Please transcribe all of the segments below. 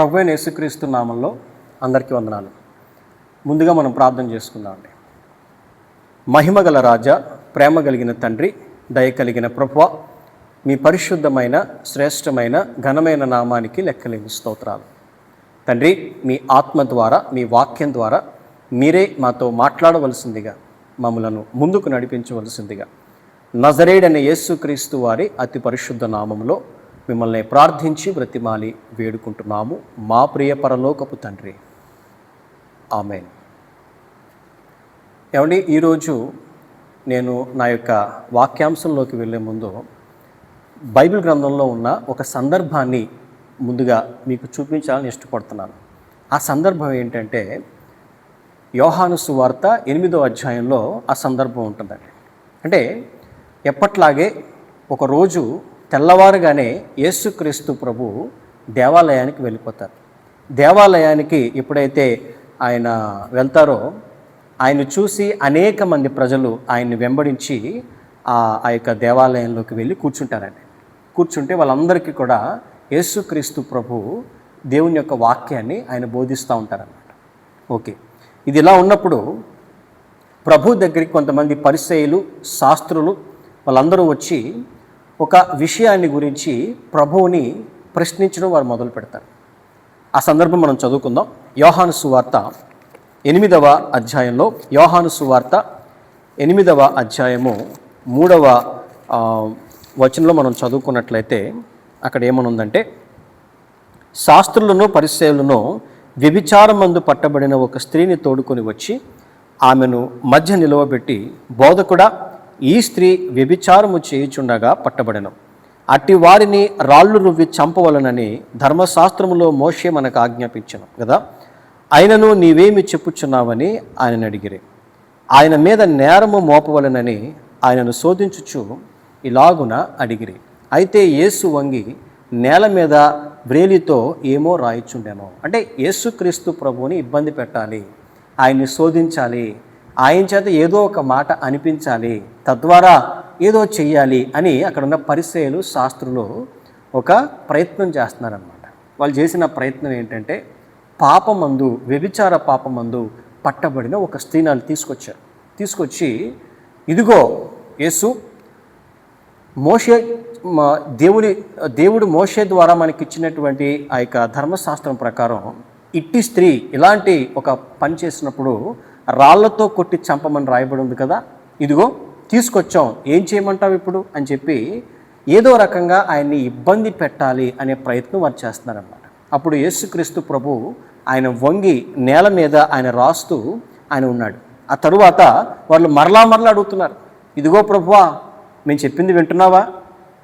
ప్రభువైన యేసుక్రీస్తు నామంలో అందరికీ వందనాలు. ముందుగా మనం ప్రార్థన చేసుకుందామండి. మహిమగల రాజా, ప్రేమ కలిగిన తండ్రి, దయ కలిగిన ప్రభువా, మీ పరిశుద్ధమైన శ్రేష్టమైన ఘనమైన నామానికి లెక్కలేని స్తోత్రాలు. తండ్రి, మీ ఆత్మ ద్వారా, మీ వాక్యం ద్వారా మీరే మాతో మాట్లాడవలసిందిగా, మమ్మలను ముందుకు నడిపించవలసిందిగా నజరేయుడైన యేసుక్రీస్తు వారి అతి పరిశుద్ధ నామములో మిమ్మల్ని ప్రార్థించి బ్రతిమాలి వేడుకుంటున్నాము, మా ప్రియ పరలోకపు తండ్రి. ఆమేన్. ఏమండి, ఈరోజు నేను నా యొక్క వాక్యాంశంలోకి వెళ్ళే ముందు బైబిల్ గ్రంథంలో ఉన్న ఒక సందర్భాన్ని ముందుగా మీకు చూపించాలని ఇష్టపడుతున్నాను. ఆ సందర్భం ఏంటంటే యోహాను సువార్త 8వ అధ్యాయంలో ఆ సందర్భం ఉంటుందండి. అంటే ఎప్పట్లాగే ఒకరోజు తెల్లవారుగానే యేసుక్రీస్తు ప్రభు దేవాలయానికి వెళ్ళిపోతారు. దేవాలయానికి ఎప్పుడైతే ఆయన వెళ్తారో ఆయన చూసి అనేక మంది ప్రజలు ఆయన్ని వెంబడించి ఆ యొక్క దేవాలయంలోకి వెళ్ళి కూర్చుంటారండి. కూర్చుంటే వాళ్ళందరికీ కూడా యేసుక్రీస్తు ప్రభు దేవుని యొక్క వాక్యాన్ని ఆయన బోధిస్తూ ఉంటారన్నమాట. ఓకే, ఇది ఇలా ఉన్నప్పుడు ప్రభు దగ్గరికి కొంతమంది పరిసయ్యులు, శాస్త్రులు వాళ్ళందరూ వచ్చి ఒక విషయాన్ని గురించి ప్రభువుని ప్రశ్నించడం వారు మొదలు పెడతారు. ఆ సందర్భం మనం చదువుకుందాం. యోహాను సువార్త 8వ అధ్యాయంలో, యోహాను సువార్త 8వ అధ్యాయము 3వ వచనంలో మనం చదువుకున్నట్లయితే అక్కడ ఏమనుందంటే, శాస్త్రులను పరిసయ్యులను వ్యభిచారమందు పట్టబడిన ఒక స్త్రీని తోడుకొని వచ్చి ఆమెను మధ్య నిలవబెట్టి, బోధకుడా, ఈ స్త్రీ వ్యభిచారము చేయుచుండగా పట్టబడెను. అట్టి వారిని రాళ్ళు రువ్వి చంపవలనని ధర్మశాస్త్రములో మోషే మనకు ఆజ్ఞాపించను కదా, ఆయనను నీవేమి చెప్పుచున్నావని ఆయనను అడిగిరి. ఆయన మీద నేరము మోపవలనని ఆయనను శోధించుచు ఇలాగున అడిగిరి. అయితే యేసు వంగి నేల మీద వ్రేలితో ఏమో రాయిచుండెను. అంటే యేసుక్రీస్తు ప్రభువుని ఇబ్బంది పెట్టాలి, ఆయన్ని శోధించాలి, ఆయన చేత ఏదో ఒక మాట అనిపించాలి, తద్వారా ఏదో చెయ్యాలి అని అక్కడ ఉన్న పరిసయ్యులు, శాస్త్రులు ఒక ప్రయత్నం చేస్తున్నారన్నమాట. వాళ్ళు చేసిన ప్రయత్నం ఏంటంటే, పాపమందు, వ్యభిచార పాపమందు పట్టబడిన ఒక స్త్రీని తీసుకొచ్చారు. తీసుకొచ్చి, ఇదిగో యేసు, మోషే దేవుడు మోషే ద్వారా మనకి ఇచ్చినటువంటి ఆ యొక్క ధర్మశాస్త్రం ప్రకారం ఇట్టి స్త్రీ ఇలాంటి ఒక పని చేసినప్పుడు రాళ్లతో కొట్టి చంపమని రాయబడి ఉంది కదా, ఇదిగో తీసుకొచ్చాం, ఏం చేయమంటావు ఇప్పుడు అని చెప్పి ఏదో రకంగా ఆయన్ని ఇబ్బంది పెట్టాలి అనే ప్రయత్నం వారు చేస్తున్నారన్నమాట. అప్పుడు యేసుక్రీస్తు ప్రభు ఆయన వంగి నేల మీద ఆయన రాస్తూ ఆయన ఉన్నాడు. ఆ తరువాత వాళ్ళు మరలా అడుగుతున్నారు, ఇదిగో ప్రభువా, మేము చెప్పింది వింటున్నావా,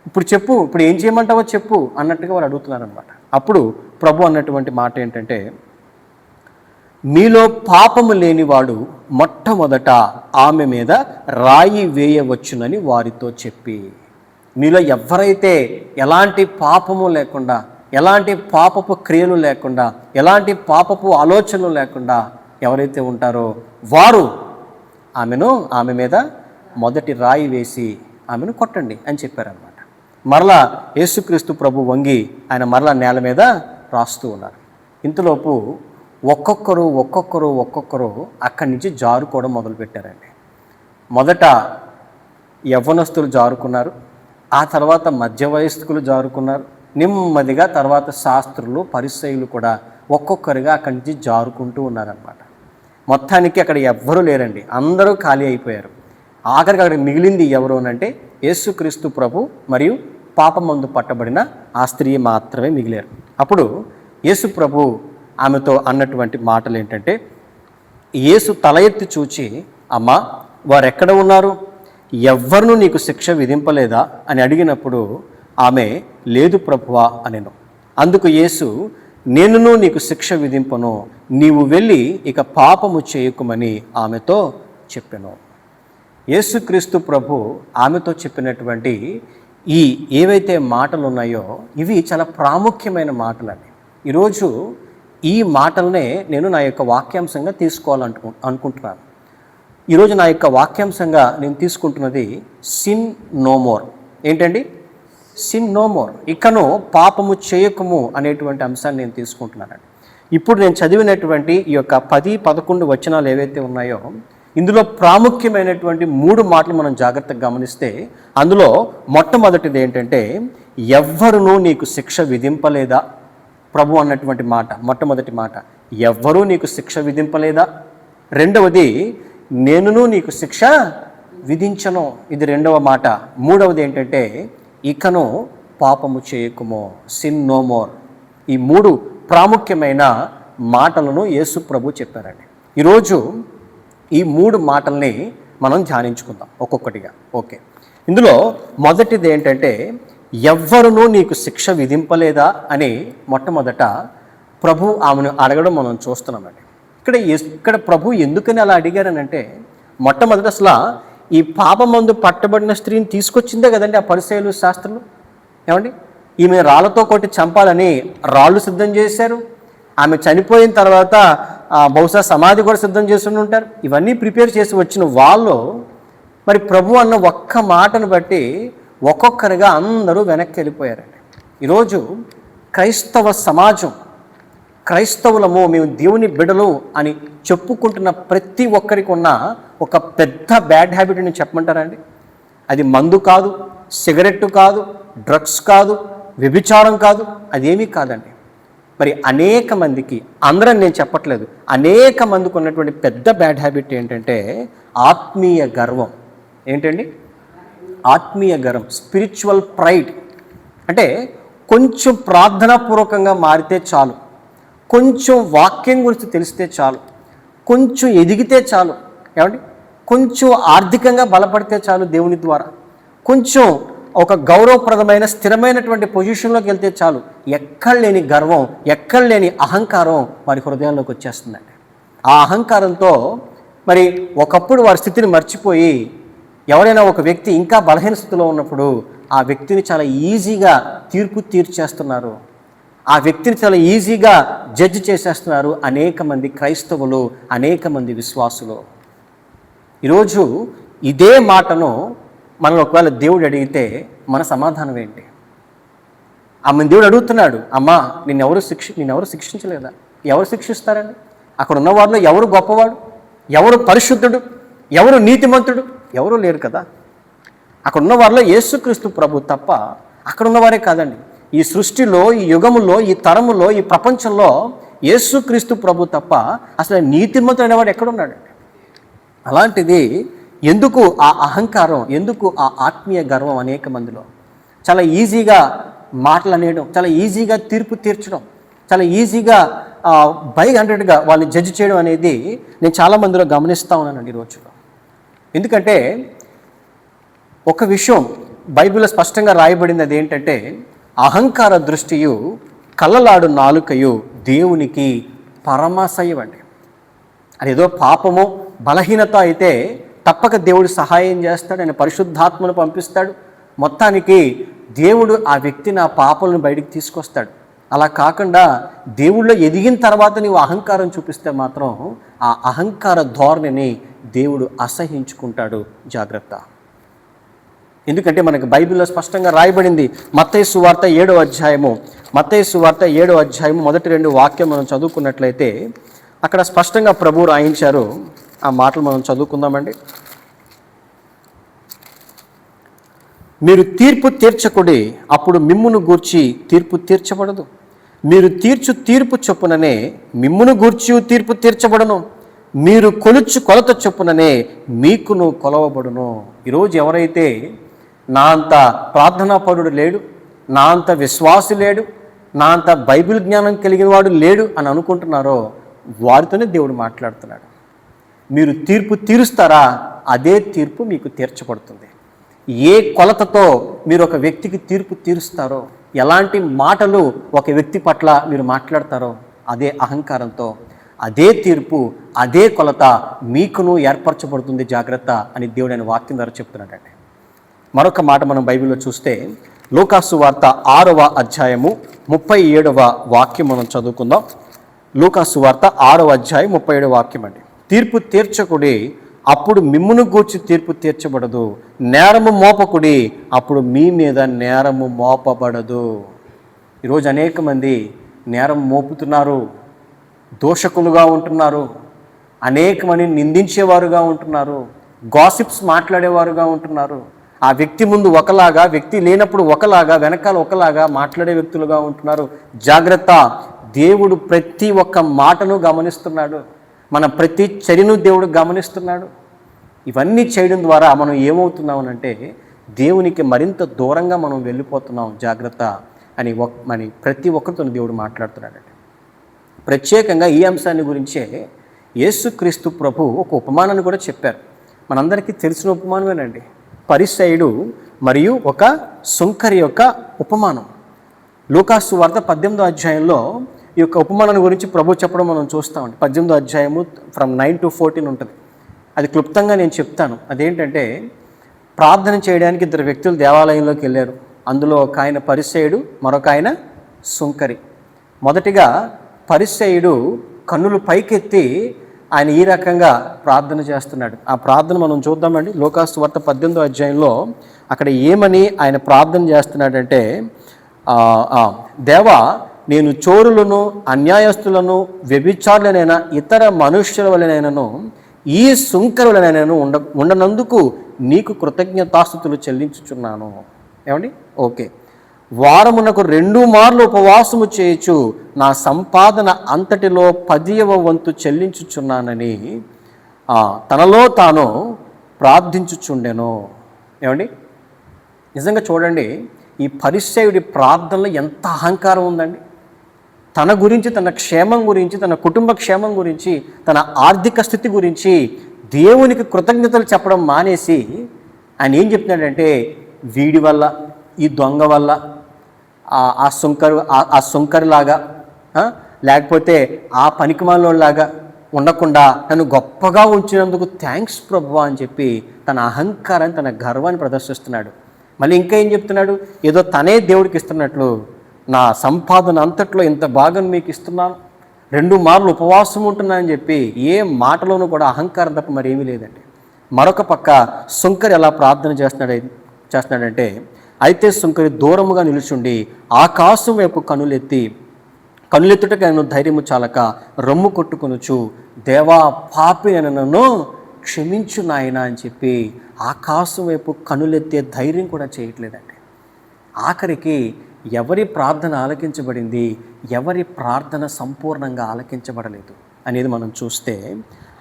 ఇప్పుడు చెప్పు, ఇప్పుడు ఏం చేయమంటావో చెప్పు అన్నట్టుగా వాళ్ళు అడుగుతున్నారన్నమాట. అప్పుడు ప్రభు అన్నటువంటి మాట ఏంటంటే, మీలో పాపము లేనివాడు మొట్టమొదట ఆమె మీద రాయి వేయవచ్చునని వారితో చెప్పి. మీలో ఎవరైతే ఎలాంటి పాపము లేకుండా, ఎలాంటి పాపపు క్రియలు లేకుండా, ఎలాంటి పాపపు ఆలోచనలు లేకుండా ఎవరైతే ఉంటారో వారు ఆమె మీద మొదటి రాయి వేసి ఆమెను కొట్టండి అని చెప్పారనమాట. మరలా యేసుక్రీస్తు ప్రభు వంగి ఆయన మరలా నేల మీద రాస్తూ ఉన్నారు. ఇంతలోపు ఒక్కొక్కరు అక్కడి నుంచి జారుకోవడం మొదలుపెట్టారండి. మొదట యవ్వనస్తులు జారుకున్నారు, ఆ తర్వాత మధ్య వయస్కులు జారుకున్నారు, నెమ్మదిగా తర్వాత శాస్త్రులు, పరిసయ్యులు కూడా ఒక్కొక్కరుగా అక్కడి నుంచి జారుకుంటూ ఉన్నారనమాట. మొత్తానికి అక్కడ ఎవ్వరూ లేరండి, అందరూ ఖాళీ అయిపోయారు. ఆఖరికి అక్కడ మిగిలింది ఎవరు అంటే యేసుక్రీస్తు ప్రభు మరియు పాపమందు పట్టబడిన ఆ స్త్రీ మాత్రమే మిగిలారు. అప్పుడు యేసు ప్రభు ఆమెతో అన్నటువంటి మాటలు ఏంటంటే, యేసు తల ఎత్తి చూచి, అమ్మా, వారెక్కడ ఉన్నారు, ఎవ్వరూ నీకు శిక్ష విధింపలేదా అని అడిగినప్పుడు ఆమె, లేదు ప్రభువా అనెను. అందుకు యేసు, నేనును నీకు శిక్ష విధింపను, నీవు వెళ్ళి ఇక పాపము చేయకుమని ఆమెతో చెప్పెను. యేసుక్రీస్తు ప్రభు ఆమెతో చెప్పినటువంటి ఈ ఏవైతే మాటలు ఉన్నాయో ఇవి చాలా ప్రాముఖ్యమైన మాటలండి. ఈరోజు ఈ మాటలనే నేను నా యొక్క వాక్యాంశంగా అనుకుంటున్నాను. ఈరోజు నా యొక్క వాక్యాంశంగా నేను తీసుకుంటున్నది సిన్ నో మోర్. ఏంటండి? సిన్ నో మోర్, ఇకను పాపము చేయకము అనేటువంటి అంశాన్ని నేను తీసుకుంటున్నానండి. ఇప్పుడు నేను చదివినటువంటి ఈ యొక్క 10-11 వచనాలు ఏవైతే ఉన్నాయో ఇందులో ప్రాముఖ్యమైనటువంటి 3 మాటలు మనం జాగ్రత్తగా గమనిస్తే అందులో మొట్టమొదటిది ఏంటంటే ఎవ్వరునూ నీకు శిక్ష విధింపలేదా ప్రభు అన్నటువంటి మాట. మొట్టమొదటి మాట ఎవ్వరూ నీకు శిక్ష విధింపలేదా. రెండవది నేనును నీకు శిక్ష విధించను, ఇది రెండవ మాట. మూడవది ఏంటంటే ఇకను పాపము చేయకుమో, సిన్ నో మోర్. ఈ 3 ప్రాముఖ్యమైన మాటలను యేసు ప్రభు చెప్పారండి. ఈరోజు ఈ 3 మాటల్ని మనం ధ్యానించుకుందాం ఒక్కొక్కటిగా. ఓకే, ఇందులో మొదటిది ఏంటంటే ఎవ్వరునూ నీకు శిక్ష విధింపలేదా అని మొట్టమొదట ప్రభు ఆమెను అడగడం మనం చూస్తున్నామండి. ఇక్కడ ప్రభు ఎందుకని అలా అడిగారనంటే మొట్టమొదట అసలు ఈ పాపమందు పట్టబడిన స్త్రీని తీసుకొచ్చిందే కదండి ఆ పరిసయ్యులు శాస్త్రులు. ఏమండి, ఈమె రాళ్లతో కొట్టి చంపాలని రాళ్ళు సిద్ధం చేశారు. ఆమె చనిపోయిన తర్వాత బహుశా సమాధి కూడా సిద్ధం చేసి ఉంటారు. ఇవన్నీ ప్రిపేర్ చేసి వచ్చిన వాళ్ళు మరి ప్రభు అన్న ఒక్క మాటను బట్టి ఒక్కొక్కరిగా అందరూ వెనక్కి వెళ్ళిపోయారండి. ఈరోజు క్రైస్తవ సమాజం, క్రైస్తవులము, మేము దేవుని బిడ్డలు అని చెప్పుకుంటున్న ప్రతి ఒక్కరికి ఉన్న ఒక పెద్ద బ్యాడ్ హ్యాబిట్ అని చెప్పమంటారండి. అది మందు కాదు, సిగరెట్టు కాదు, డ్రగ్స్ కాదు, వ్యభిచారం కాదు, అదేమీ కాదండి. మరి అనేక మందికి, అందరం నేను చెప్పట్లేదు, అనేక మందికి ఉన్నటువంటి పెద్ద బ్యాడ్ హ్యాబిట్ ఏంటంటే ఆత్మీయ గర్వం. ఏంటండి? ఆత్మీయ గర్వం, స్పిరిచువల్ ప్రైడ్. అంటే కొంచెం ప్రార్థనాపూర్వకంగా మారితే చాలు, కొంచెం వాక్యం గురించి తెలిస్తే చాలు, కొంచెం ఎదిగితే చాలు, ఏమండి, కొంచెం ఆర్థికంగా బలపడితే చాలు దేవుని ద్వారా, కొంచెం ఒక గౌరవప్రదమైన స్థిరమైనటువంటి పొజిషన్లోకి వెళ్తే చాలు, ఎక్కడ లేని గర్వం, ఎక్కడ లేని అహంకారం వారి హృదయంలోకి వచ్చేస్తుందండి. ఆ అహంకారంతో మరి ఒకప్పుడు వారి స్థితిని మర్చిపోయి ఎవరైనా ఒక వ్యక్తి ఇంకా బలహీన స్థితిలో ఉన్నప్పుడు ఆ వ్యక్తిని చాలా ఈజీగా తీర్పు తీర్చేస్తున్నారు, ఆ వ్యక్తిని చాలా ఈజీగా జడ్జి చేసేస్తున్నారు అనేక మంది క్రైస్తవులు, అనేక మంది విశ్వాసులు. ఈరోజు ఇదే మాటను మనం ఒకవేళ దేవుడు అడిగితే మన సమాధానం ఏంటి? ఆమె దేవుడు అడుగుతున్నాడు, అమ్మా నిన్నెవరు శిక్షించలేదా? ఎవరు శిక్షిస్తారండి? అక్కడ ఉన్న వారిలో ఎవరు గొప్పవాడు, ఎవరు పరిశుద్ధుడు, ఎవరు నీతిమంతుడు? ఎవరూ లేరు కదా. అక్కడ ఉన్న వారిలో యేసుక్రీస్తు ప్రభు తప్ప అక్కడ ఉన్నవారే కాదండి. ఈ సృష్టిలో, ఈ యుగములో, ఈ తరములో, ఈ ప్రపంచంలో యేసుక్రీస్తు ప్రభు తప్ప అసలు నీతిమంతుడు అనేవాడు ఎక్కడున్నాడండి? అలాంటిది ఎందుకు ఆ అహంకారం, ఎందుకు ఆ ఆత్మీయ గర్వం అనేక మందిలో? చాలా ఈజీగా మాటలు అనేయడం, చాలా ఈజీగా తీర్పు తీర్చడం, చాలా ఈజీగా బై 100గా వాళ్ళని జడ్జి చేయడం అనేది నేను చాలా మందిలో గమనిస్తూ ఉన్నానండి ఈ రోజులో. ఎందుకంటే ఒక విషయం బైబిల్లో స్పష్టంగా రాయబడింది, అది ఏంటంటే అహంకార దృష్టియు కళ్ళలాడు నాలుకయు దేవునికి పరమాశయం అండి. అదేదో పాపము, బలహీనత అయితే తప్పక దేవుడు సహాయం చేస్తాడు, ఆయన పరిశుద్ధాత్మను పంపిస్తాడు, మొత్తానికి దేవుడు ఆ వ్యక్తిని ఆ పాపలను బయటికి తీసుకొస్తాడు. అలా కాకుండా దేవుళ్ళో ఎదిగిన తర్వాత నీవు అహంకారం చూపిస్తే మాత్రం ఆ అహంకార ధోరణిని దేవుడు అసహించుకుంటాడు. జాగ్రత్త. ఎందుకంటే మనకు బైబిల్లో స్పష్టంగా రాయబడింది. మత్తయి సువార్త 7వ అధ్యాయము, మొదటి 2 వాక్యం మనం చదువుకున్నట్లయితే అక్కడ స్పష్టంగా ప్రభువు రాయించారు. ఆ మాటలు మనం చదువుకుందామండి. మీరు తీర్పు తీర్చకుడి, అప్పుడు మిమ్మును గూర్చి తీర్పు తీర్చబడదు. మీరు తీర్చు తీర్పు చొప్పుననే మిమ్మును గూర్చి తీర్పు తీర్చబడును. మీరు కొలుచు కొలత చొప్పుననే మీకును కొలవబడును. ఈరోజు ఎవరైతే నా అంత ప్రార్థనాపరుడు లేడు, నా అంత విశ్వాసి లేడు, నా అంత బైబిల్ జ్ఞానం కలిగిన వాడు లేడు అని అనుకుంటున్నారో వారితోనే దేవుడు మాట్లాడుతున్నాడు. మీరు తీర్పు తీరుస్తారా, అదే తీర్పు మీకు తీర్చబడుతుంది. ఏ కొలతతో మీరు ఒక వ్యక్తికి తీర్పు తీరుస్తారో, ఎలాంటి మాటలు ఒక వ్యక్తి పట్ల మీరు మాట్లాడతారో, అదే అహంకారంతో అదే తీర్పు, అదే కొలత మీకును ఏర్పరచబడుతుంది. జాగ్రత్త అని దేవుడు ఆయన వాక్యం ద్వారా చెప్తున్నాడండి. మరొక మాట మనం బైబిల్లో చూస్తే లూకాసు వార్త 6వ అధ్యాయము 37వ వాక్యం మనం చదువుకుందాం. లూకాసు వార్త 6వ అధ్యాయం 37వ వాక్యం అండి. తీర్పు తీర్చకుడి, అప్పుడు మిమ్మును గూర్చి తీర్పు తీర్చబడదు. నేరము మోపకుడి, అప్పుడు మీ మీద నేరము మోపబడదు. ఈరోజు అనేక మంది నేరం మోపుతున్నారు, దోషకులుగా ఉంటున్నారు, అనేక మంది నిందించేవారుగా ఉంటున్నారు, గాసిప్స్ మాట్లాడేవారుగా ఉంటున్నారు. ఆ వ్యక్తి ముందు ఒకలాగా, వ్యక్తి లేనప్పుడు ఒకలాగా, వెనకాల ఒకలాగా మాట్లాడే వ్యక్తులుగా ఉంటున్నారు. జాగ్రత్త, దేవుడు ప్రతి ఒక్క మాటను గమనిస్తున్నాడు, మన ప్రతి చర్యను దేవుడు గమనిస్తున్నాడు. ఇవన్నీ చేయడం ద్వారా మనం ఏమవుతున్నామనంటే దేవునికి మరింత దూరంగా మనం వెళ్ళిపోతున్నాం. జాగ్రత్త అని ప్రతి ఒక్కరితో దేవుడు మాట్లాడుతున్నాడండి. ప్రత్యేకంగా ఈ అంశాన్ని గురించే యేసుక్రీస్తు ప్రభు ఒక ఉపమానాన్ని కూడా చెప్పారు. మనందరికీ తెలిసిన ఉపమానమేనండి, పరిసయ్యుడు మరియు ఒక సుంకరి యొక్క ఉపమానం. లూకాసు వార్త 18వ అధ్యాయంలో ఈ యొక్క ఉపమానాన్ని గురించి ప్రభు చెప్పడం మనం చూస్తామండి. 18వ అధ్యాయము ఫ్రమ్ 9 to 14 ఉంటుంది. అది క్లుప్తంగా నేను చెప్తాను. అదేంటంటే, ప్రార్థన చేయడానికి ఇద్దరు వ్యక్తులు దేవాలయంలోకి వెళ్ళారు. అందులో ఒక ఆయన పరిసయ్యుడు, మరొక ఆయన సుంకరి. మొదటిగా పరిసయ్యుడు కన్నులు పైకెత్తి ఆయన ఈ రకంగా ప్రార్థన చేస్తున్నాడు. ఆ ప్రార్థన మనం చూద్దామండి. లూకాసు వార్త 18వ అధ్యాయంలో అక్కడ ఏమని ఆయన ప్రార్థన చేస్తున్నాడంటే, దేవా, నేను చోరులను, అన్యాయస్తులను, వ్యభిచారులనైనా ఇతర మనుష్యుల వలనైనను ఈ సుంకరులనైనను ఉండనందుకు నీకు కృతజ్ఞతాస్తుతులు చెల్లించుచున్నాను. ఏమండి? ఓకే. వారమునకు 2 మార్లు ఉపవాసము చేయొచ్చు, నా సంపాదన అంతటిలో 10వ వంతు చెల్లించుచున్నానని తనలో తాను ప్రార్థించుచుండెను. ఏమండి? నిజంగా చూడండి, ఈ పరిసయ్యుడి ప్రార్థనలో ఎంత అహంకారం ఉందండి. తన గురించి, తన క్షేమం గురించి, తన కుటుంబ క్షేమం గురించి, తన ఆర్థిక స్థితి గురించి దేవునికి కృతజ్ఞతలు చెప్పడం మానేసి ఆయన ఏం చెప్తున్నాడంటే, వీడి వల్ల, ఈ దొంగ వల్ల, ఆ సుంకరులాగా, లేకపోతే ఆ పనికిమాలినోళ్ళలాగా ఉండకుండా నన్ను గొప్పగా ఉంచినందుకు థ్యాంక్స్ ప్రభువా అని చెప్పి తన అహంకారాన్ని, తన గర్వాన్ని ప్రదర్శిస్తున్నాడు. మళ్ళీ ఇంకా ఏం చెప్తున్నాడు, ఏదో తనే దేవుడికి ఇస్తున్నట్లు, నా సంపాదన అంతట్లో ఇంత భాగం మీకు ఇస్తున్నాను, 2 మార్లు ఉపవాసం ఉంటున్నానని చెప్పి ఏ మాటలోనూ కూడా అహంకారం తప్ప మరేమీ లేదండి. మరొక పక్క సుంకరి ఎలా ప్రార్థన చేస్తున్నాడంటే, అయితే సుంకరి దూరముగా నిలుచుండి ఆకాశం వైపు కనులెత్తుటకు నేను ధైర్యము చాలక రొమ్ము కొట్టుకొనుచు, దేవా, పాపినైన నన్ను క్షమించు నాయనా అని చెప్పి ఆకాశం వైపు కనులెత్తే ధైర్యం కూడా చేయట్లేదండి. ఆఖరికి ఎవరి ప్రార్థన ఆలకించబడింది, ఎవరి ప్రార్థన సంపూర్ణంగా ఆలకించబడలేదు అనేది మనం చూస్తే,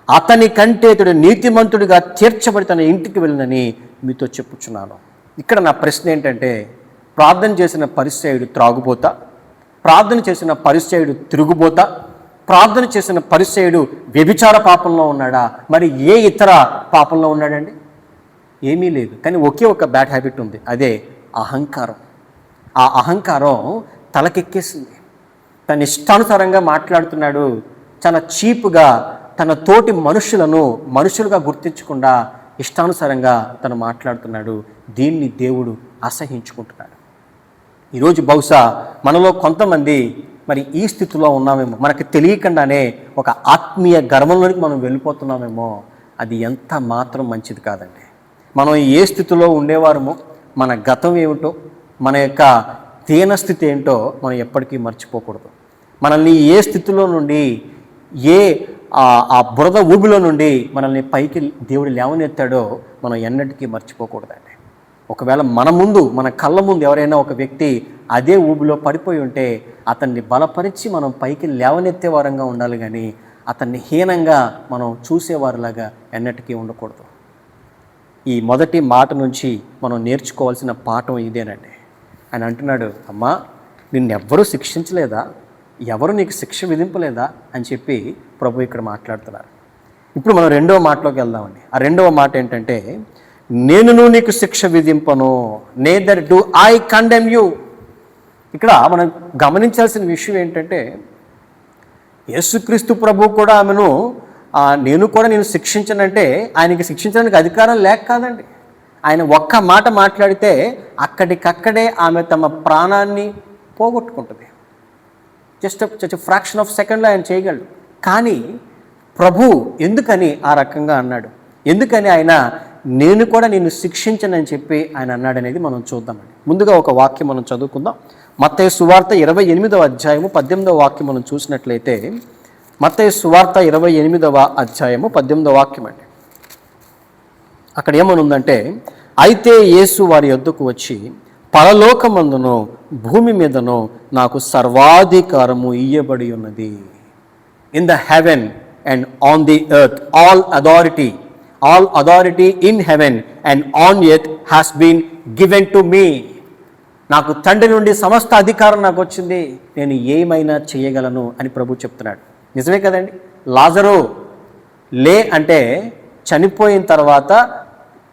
అతని కంటే ఇతడు నీతిమంతుడిగా తీర్చబడి తన ఇంటికి వెళ్ళనని మీతో చెప్పుచున్నాను. ఇక్కడ నా ప్రశ్న ఏంటంటే, ప్రార్థన చేసిన పరిసయ్యుడు త్రాగుబోతా, ప్రార్థన చేసిన పరిసయ్యుడు తిరుగుబోతా, ప్రార్థన చేసిన పరిసయ్యుడు వ్యభిచార పాపంలో ఉన్నాడా, మరి ఏ ఇతర పాపంలో ఉన్నాడండి? ఏమీ లేదు. కానీ ఒకే ఒక బ్యాడ్ హ్యాబిట్ ఉంది, అదే అహంకారం. ఆ అహంకారం తలకెక్కేసింది. తన ఇష్టానుసారంగా మాట్లాడుతున్నాడు. చాలా చీప్గా తన తోటి మనుషులుగా గుర్తించకుండా ఇష్టానుసారంగా తను మాట్లాడుతున్నాడు. దీన్ని దేవుడు అసహించుకుంటున్నాడు. ఈరోజు బహుశా మనలో కొంతమంది మరి ఈ స్థితిలో ఉన్నామేమో, మనకు తెలియకుండానే ఒక ఆత్మీయ గర్వంలోనికి మనం వెళ్ళిపోతున్నామేమో. అది ఎంత మాత్రం మంచిది కాదండి. మనం ఏ స్థితిలో ఉండేవారమో, మన గతం ఏమిటో, మన యొక్క దీనస్థితి ఏంటో మనం ఎప్పటికీ మర్చిపోకూడదు. మనల్ని ఏ స్థితిలో నుండి, ఆ బురద ఊబిలో నుండి మనల్ని పైకి దేవుడు లేవనెత్తాడో మనం ఎన్నటికీ మర్చిపోకూడదండి. ఒకవేళ మన కళ్ళ ముందు ఎవరైనా ఒక వ్యక్తి అదే ఊబిలో పడిపోయి ఉంటే అతన్ని బలపరిచి మనం పైకి లేవనెత్తే వారంగా ఉండాలి, కానీ అతన్ని హీనంగా మనం చూసేవారిలాగా ఎన్నటికీ ఉండకూడదు. ఈ మొదటి మాట నుంచి మనం నేర్చుకోవాల్సిన పాఠం ఇదేనండి. ఆయన అంటున్నాడు, అమ్మా, నిన్నెవ్వరూ శిక్షించలేదా, ఎవరు నీకు శిక్ష విధింపలేదా అని చెప్పి ప్రభు ఇక్కడ మాట్లాడుతున్నారు. ఇప్పుడు మనం 2వ మాటలోకి వెళ్దామండి. ఆ 2వ మాట ఏంటంటే, నేనును నీకు శిక్ష విధింపను, neither do I condemn you. ఇక్కడ మనం గమనించాల్సిన విషయం ఏంటంటే, యేసుక్రీస్తు ప్రభు కూడా ఆమెను నేను శిక్షించనంటే ఆయనకి శిక్షించడానికి అధికారం లేక కాదండి. ఆయన ఒక్క మాట మాట్లాడితే అక్కడికక్కడే ఆమె తమ ప్రాణాన్ని పోగొట్టుకుంటుంది. జస్ట్ ఫ్రాక్షన్ ఆఫ్ సెకండ్లో ఆయన చేయగలడు. కానీ ప్రభు ఎందుకని ఆ రకంగా అన్నాడు? ఎందుకని ఆయన నేను కూడా నిన్ను శిక్షించనని చెప్పి ఆయన అన్నాడనేది మనం చూద్దామండి. ముందుగా ఒక వాక్యం మనం చదువుకుందాం. మత్తయి సువార్త 28వ అధ్యాయము 18వ వాక్యం మనం చూసినట్లయితే, మత్తయి సువార్త 28వ అధ్యాయము 18వ వాక్యం అండి. అక్కడ ఏమనుందంటే, అయితే యేసు వారి యొద్దకు వచ్చి, పరలోకమందును భూమి మీదను నాకు సర్వాధికారము ఇయ్యబడి ఉన్నది. In the heaven and on the earth all authority in heaven and on earth has been given to me. నాకు తండ్రి నుండి సమస్త అధికారం నాకు వచ్చింది, నేను ఏమైనా చేయగలను అని ప్రభు చెప్తున్నాడు. నిజమే కదండి. లాజరు లే అంటే చనిపోయిన తర్వాత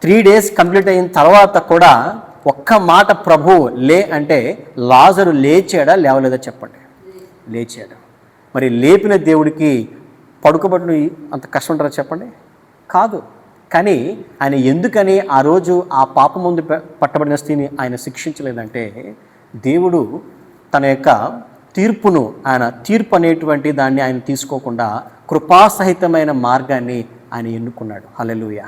3 days కంప్లీట్ అయిన తర్వాత కూడా ఒక్క మాట ప్రభు లే అంటే లాజరు లేచాడా లేవలేదా చెప్పండి. లేచాడు. మరి లేపిన దేవుడికి పడుకోబడిన అంత కష్టం ఉంటారా చెప్పండి? కాదు. కానీ ఆయన ఎందుకని ఆ రోజు ఆ పాపం ముందు పట్టబడిన స్త్రీని ఆయన శిక్షించలేదంటే, దేవుడు తన యొక్క తీర్పును, ఆయన తీర్పు అనేటువంటి దాన్ని ఆయన తీసుకోకుండా కృపాసహితమైన మార్గాన్ని ఆయన ఎన్నుకున్నాడు. హల్లెలూయా.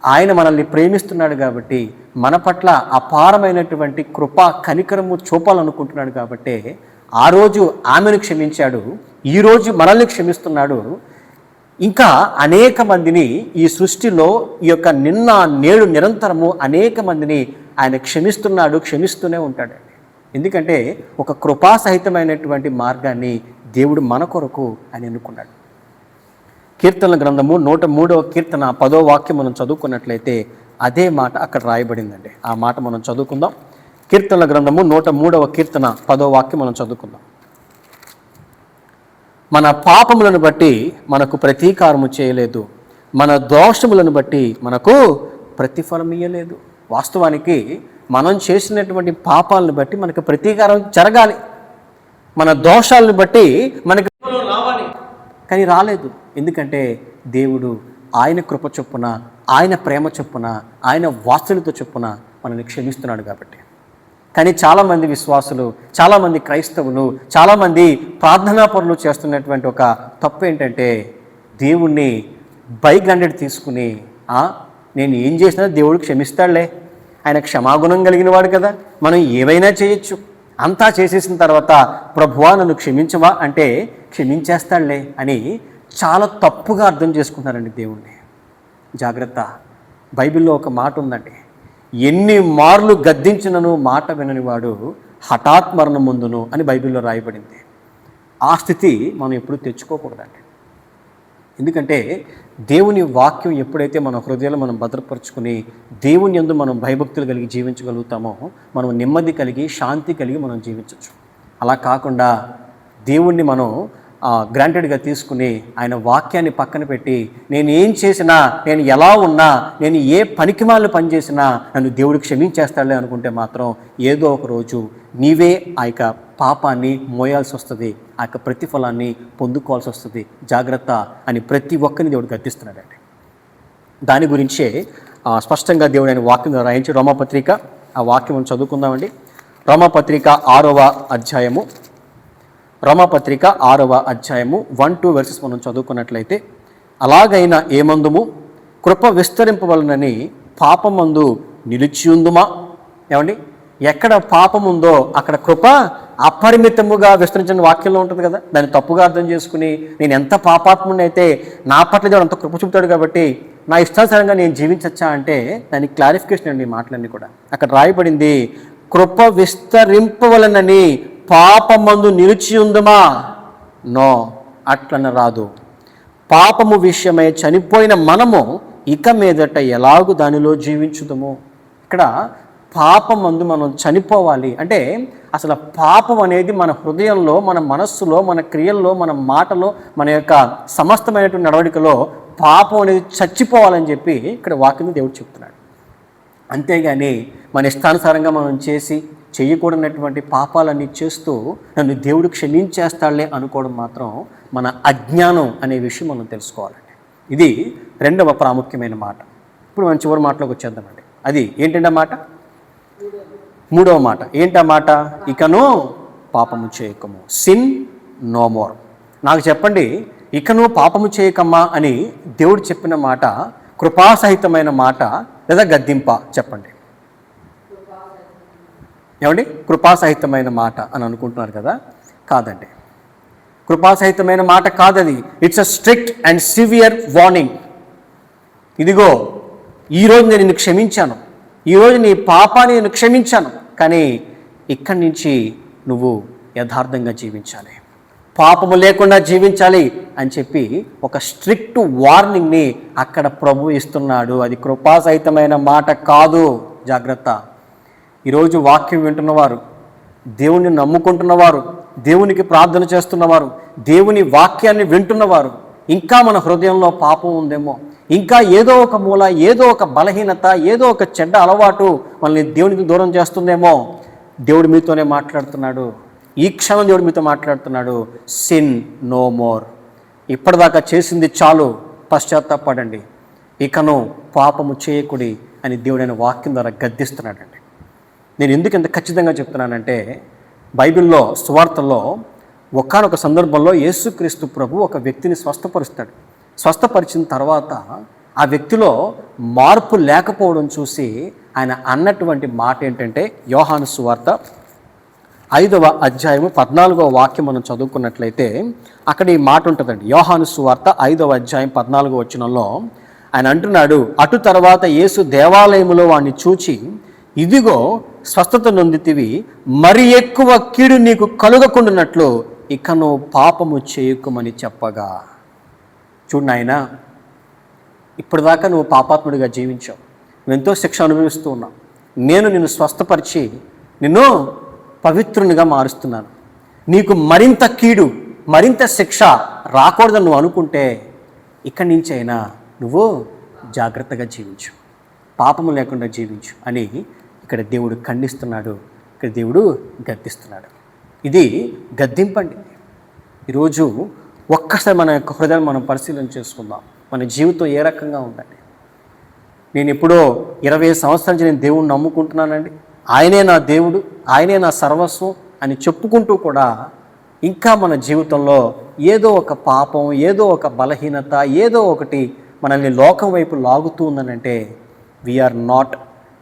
ఆయన మనల్ని ప్రేమిస్తున్నాడు కాబట్టి, మన పట్ల అపారమైనటువంటి కృపా కనికరము చూపాలనుకుంటున్నాడు కాబట్టి ఆ రోజు ఆమెను క్షమించాడు, ఈరోజు మనల్ని క్షమిస్తున్నాడు. ఇంకా అనేక మందిని ఈ సృష్టిలో ఈ యొక్క నిన్న నేడు నిరంతరము అనేక మందిని ఆయన క్షమిస్తున్నాడు, క్షమిస్తూనే ఉంటాడు. ఎందుకంటే ఒక కృపాసహితమైనటువంటి మార్గాన్ని దేవుడు మన కొరకు ఆయన ఎన్నుకున్నాడు. కీర్తనల గ్రంథము 103వ కీర్తన 10వ వాక్యం మనం చదువుకున్నట్లయితే అదే మాట అక్కడ రాయబడిందండి. ఆ మాట మనం చదువుకుందాం. కీర్తనల గ్రంథము 103వ కీర్తన 10వ వాక్యం మనం చదువుకుందాం. మన పాపములను బట్టి మనకు ప్రతీకారము చేయలేదు, మన దోషములను బట్టి మనకు ప్రతిఫలం ఇయ్యలేదు. వాస్తవానికి మనం చేసినటువంటి పాపాలను బట్టి మనకు ప్రతీకారం జరగాలి, మన దోషాలను బట్టి మనకు రావాలి, కానీ రాలేదు. ఎందుకంటే దేవుడు ఆయన కృప చొప్పున, ఆయన ప్రేమ చొప్పున, ఆయన వాత్సల్యత చొప్పున మనల్ని క్షమిస్తున్నాడు కాబట్టి. కానీ చాలామంది విశ్వాసులు, చాలామంది క్రైస్తవులు, చాలామంది ప్రార్థనా పనులు చేస్తున్నటువంటి ఒక తప్పు ఏంటంటే, దేవుణ్ణి బై గ్రాండెడ్ తీసుకుని నేను ఏం చేసినా దేవుడు క్షమిస్తాడులే, ఆయన క్షమాగుణం కలిగిన వాడు కదా, మనం ఏవైనా చేయొచ్చు, అంతా చేసేసిన తర్వాత ప్రభువా నన్ను క్షమించవా అంటే క్షమించేస్తాడులే అని చాలా తప్పుగా అర్థం చేసుకుంటున్నారండి దేవుణ్ణి. జాగ్రత్త. బైబిల్లో ఒక మాట ఉందండి, ఎన్ని మార్లు గద్దించినను మాట వినని వాడు హఠాత్ మరణం ముందును అని బైబిల్లో రాయబడింది. ఆ స్థితి మనం ఎప్పుడు తెచ్చుకోకూడదండి. ఎందుకంటే దేవుని వాక్యం ఎప్పుడైతే మన హృదయాలు మనం భద్రపరుచుకుని దేవుని యందు మనం భయభక్తులు కలిగి జీవించగలుగుతామో మనం నెమ్మది కలిగి శాంతి కలిగి మనం జీవించవచ్చు. అలా కాకుండా దేవుణ్ణి మనం గ్రాంటెడ్గా తీసుకుని ఆయన వాక్యాన్ని పక్కన పెట్టి నేను ఏం చేసినా, నేను ఎలా ఉన్నా, నేను ఏ పనికిమాలను పనిచేసినా నన్ను దేవుడు క్షమించేస్తాడులే అనుకుంటే మాత్రం ఏదో ఒక రోజు నీవే ఆ యొక్క పాపాన్ని మోయాల్సి వస్తుంది, ఆ యొక్క ప్రతిఫలాన్ని పొందుకోవాల్సి వస్తుంది. జాగ్రత్త అని ప్రతి ఒక్కరిని దేవుడు గద్దిస్తున్నాడండి. దాని గురించే స్పష్టంగా దేవుడు ఆయన వాక్యం రాయించి రోమాపత్రిక ఆ వాక్యం చదువుకుందామండి. రోమాపత్రిక 6వ అధ్యాయము, రోమాపత్రిక 6వ అధ్యాయము 1-2 verses మనం చదువుకున్నట్లయితే, అలాగైనా ఏమందుము కృప విస్తరింపవలనని పాపమందు నిలిచియుందుమా. ఏమండి, ఎక్కడ పాపం ఉందో అక్కడ కృప అపరిమితముగా విస్తరించిన వాక్యంలో ఉంటుంది కదా, దాన్ని తప్పుగా అర్థం చేసుకుని నేను ఎంత పాపాత్ముని అయితే నా పట్ల దేవుడు అంత కృప చూపుతాడు కాబట్టి నా ఇష్టానుసారంగా నేను జీవించచ్చా అంటే దానికి క్లారిఫికేషన్ అండి ఈ మాటలన్నీ కూడా. అక్కడ రాయబడింది కృప విస్తరింపవలనని పాపమందు నిలిచి ఉందమా. నో, అట్లన రాదు. పాపము విషయమై చనిపోయిన మనము ఇక మీదట ఎలాగూ దానిలో జీవించుదము. ఇక్కడ పాపమందు మనం చనిపోవాలి అంటే అసలు పాపం అనేది మన హృదయంలో, మన మనస్సులో, మన క్రియల్లో, మన మాటలో, మన యొక్క సమస్తమైనటువంటి నడవడికలో పాపం అనేది చచ్చిపోవాలని చెప్పి ఇక్కడ వాక్యం దేవుడు చెప్తున్నాడు. అంతేగాని మన ఇష్టానుసారంగా మనం చేసి చేయకూడనటువంటి పాపాలన్నీ చేస్తూ నన్ను దేవుడు క్షమించేస్తాడులే అనుకోవడం మాత్రం మన అజ్ఞానం అనే విషయం మనం తెలుసుకోవాలండి. ఇది 2వ ప్రాముఖ్యమైన మాట. ఇప్పుడు మనం చివరి మాటలోకి వచ్చేద్దామండి. అది ఏంటంటే మాట 3వ మాట. ఏంటా మాట? ఇకను పాపము చేయకము, సిన్ నో మోర్. నాకు చెప్పండి, ఇకను పాపము చేయకమ్మా అని దేవుడు చెప్పిన మాట కృపాసహితమైన మాట లేదా గద్దింప? చెప్పండి. ఏమండి? కృపాసహితమైన మాట అని అనుకుంటున్నారు కదా? కాదండి, కృపాసహితమైన మాట కాదది. It's a strict and severe warning. ఇదిగో, ఈరోజు నేను నిన్ను క్షమించాను, ఈరోజు నీ పాపాన్ని నేను క్షమించాను, కానీ ఇక్కడి నుంచి నువ్వు యథార్థంగా జీవించాలి, పాపము లేకుండా జీవించాలి అని చెప్పి ఒక స్ట్రిక్ట్ వార్నింగ్ని అక్కడ ప్రభు ఇస్తున్నాడు. అది కృపాసహితమైన మాట కాదు. జాగ్రత్త. ఈరోజు వాక్యం వింటున్నవారు, దేవుని నమ్ముకుంటున్నవారు, దేవునికి ప్రార్థన చేస్తున్నవారు, దేవుని వాక్యాన్ని వింటున్నవారు, ఇంకా మన హృదయంలో పాపం ఉందేమో, ఇంకా ఏదో ఒక మూల, ఏదో ఒక బలహీనత, ఏదో ఒక చెడ్డ అలవాటు మనల్ని దేవునికి దూరం చేస్తుందేమో, దేవుడు మీతోనే మాట్లాడుతున్నాడు. ఈ క్షణం దేవుడు మీతో మాట్లాడుతున్నాడు. Sin no more. ఇప్పటిదాకా చేసింది చాలు, పశ్చాత్తాపడండి, ఇకను పాపము చేయకుడి అని దేవుడైన వాక్యం ద్వారా గద్దిస్తున్నాడండి. నేను ఎందుకు ఇంత ఖచ్చితంగా చెప్తున్నానంటే, బైబిల్లో సువార్తల్లో ఒకానొక సందర్భంలో యేసుక్రీస్తు ప్రభు ఒక వ్యక్తిని స్వస్థపరుస్తాడు. స్వస్థపరిచిన తర్వాత ఆ వ్యక్తిలో మార్పు లేకపోవడం చూసి ఆయన అన్నటువంటి మాట ఏంటంటే, యోహాను సువార్త 5వ అధ్యాయము 14వ వాక్యం మనం చదువుకున్నట్లయితే అక్కడ ఈ మాట ఉంటుందండి. యోహాను సువార్త 5వ అధ్యాయం 14వ వచనంలో ఆయన అంటున్నాడు, అటు తర్వాత యేసు దేవాలయములో వాడిని చూచి, ఇదిగో స్వస్థత నొందితివి, మరి ఎక్కువ కీడు నీకు కలుగకుండానట్లు ఇకను పాపము చేయకుమని చెప్పగా. చూడు నాయనా, ఇప్పటిదాకా నువ్వు పాపాత్ముడిగా జీవించావు, నువ్వెంతో శిక్ష అనుభవిస్తూ ఉన్నావు. నేను నిన్ను స్వస్థపరిచి నిన్ను పవిత్రునిగా మారుస్తున్నాను. నీకు మరింత కీడు, మరింత శిక్ష రాకూడదని నువ్వు అనుకుంటే ఇక్కడి నుంచి అయినా నువ్వు జాగ్రత్తగా జీవించు, పాపము లేకుండా జీవించు అని ఇక్కడ దేవుడు ఖండిస్తున్నాడు, ఇక్కడ దేవుడు గద్దిస్తున్నాడు. ఇది గద్దింపండి. ఈరోజు ఒక్కసారి మన యొక్క హృదయాన్ని మనం పరిశీలన చేసుకుందాం. మన జీవితం ఏ రకంగా ఉందండి? నేను ఎప్పుడో 20 సంవత్సరాల నుంచి నేను దేవుడిని నమ్ముకుంటున్నానండి, ఆయనే నా దేవుడు, ఆయనే నా సర్వస్వం అని చెప్పుకుంటూ కూడా ఇంకా మన జీవితంలో ఏదో ఒక పాపం, ఏదో ఒక బలహీనత, ఏదో ఒకటి మనల్ని లోకం వైపు లాగుతూ ఉందనంటే we are not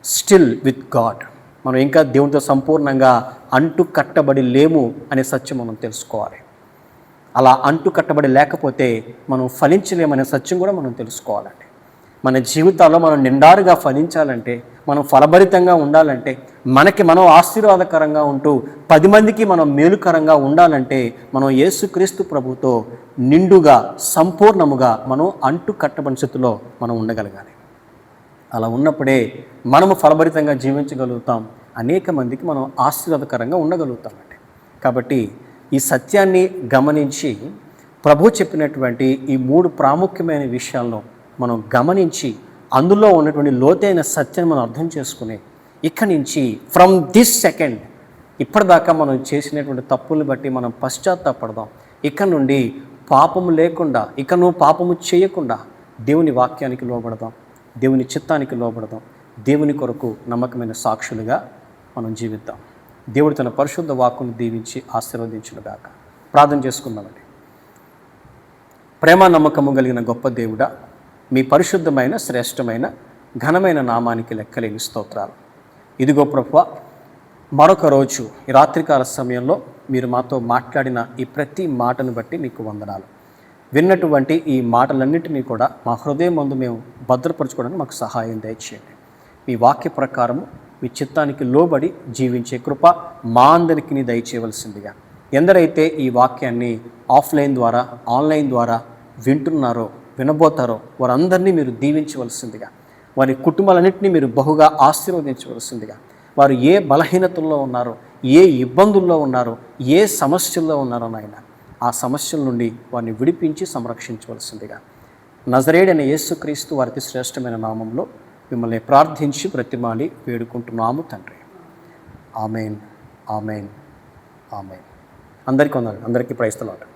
still with God. మనం ఇంకా దేవునితో సంపూర్ణంగా అంటు కట్టబడి లేము అనే సత్యం మనం తెలుసుకోవాలి. అలా అంటు కట్టబడి లేకపోతే మనం ఫలించలేమనే సత్యం కూడా మనం తెలుసుకోవాలండి. మన జీవితాల్లో మనం నిండారుగా ఫలించాలంటే, మనం ఫలభరితంగా ఉండాలంటే, మనకి మనం ఆశీర్వాదకరంగా ఉంటూ 10 మందికి మనం మేలుకరంగా ఉండాలంటే మనం యేసుక్రీస్తు ప్రభుతో నిండుగా సంపూర్ణముగా మనం అంటు కట్టబడిన స్థితిలో మనం ఉండగలగాలి. అలా ఉన్నప్పుడే మనము ఫలభరితంగా జీవించగలుగుతాం, అనేక మందికి మనం ఆశీర్వాదకరంగా ఉండగలుగుతామండి. కాబట్టి ఈ సత్యాన్ని గమనించి ప్రభు చెప్పినటువంటి ఈ 3 ప్రాముఖ్యమైన విషయాల్లో మనం గమనించి అందులో ఉన్నటువంటి లోతైన సత్యాన్ని మనం అర్థం చేసుకుని ఇక్కడి నుంచి ఫ్రమ్ దిస్ సెకండ్ ఇప్పటిదాకా మనం చేసినటువంటి తప్పుల్ని బట్టి మనం పశ్చాత్తాపడదాం. ఇక్కడ నుండి పాపము లేకుండా, ఇక నువ్వు పాపము చేయకుండా దేవుని వాక్యానికి లోబడదాం, దేవుని చిత్తానికి లోబడదాం, దేవుని కొరకు నమ్మకమైన సాక్షులుగా మనం జీవిద్దాం. దేవుడు తన పరిశుద్ధ వాక్కును దీవించి ఆశీర్వదించునుగాక. ప్రార్థన చేసుకుందామండి. ప్రేమ నమ్మకము కలిగిన గొప్ప దేవుడా, మీ పరిశుద్ధమైన శ్రేష్టమైన ఘనమైన నామానికి లెక్కలేని స్తోత్రాలు. ఇదిగో ప్రభువా, మరొక రోజు ఈ రాత్రికాల సమయంలో మీరు మాతో మాట్లాడిన ఈ ప్రతి మాటను బట్టి మీకు వందనాలు. విన్నటువంటి ఈ మాటలన్నింటినీ కూడా మా హృదయం ముందు మేము భద్రపరచుకోవడానికి మాకు సహాయం దయచేయండి. మీ వాక్య ప్రకారము మీ చిత్తానికి లోబడి జీవించే కృప మా అందరికీ దయచేయవలసిందిగా. ఎందరైతే ఈ వాక్యాన్ని ఆఫ్లైన్ ద్వారా, ఆన్లైన్ ద్వారా వింటున్నారో, వినబోతారో వారందరినీ మీరు దీవించవలసిందిగా, వారి కుటుంబాలన్నింటినీ మీరు బహుగా ఆశీర్వదించవలసిందిగా, వారు ఏ బలహీనతల్లో ఉన్నారో, ఏ ఇబ్బందుల్లో ఉన్నారో, ఏ సమస్యల్లో ఉన్నారో నాయన, ఆ సమస్యల నుండి వారిని విడిపించి సంరక్షించవలసిందిగా నజరేయుడైన యేసుక్రీస్తు వారి అతి శ్రేష్టమైన నామంలో మిమ్మల్ని ప్రార్థించి బ్రతిమాలి వేడుకుంటున్నాము తండ్రి. Amen, amen, amen. అందరికీ వందనాలు. అందరికీ ప్రైజ్ ది లార్డ్.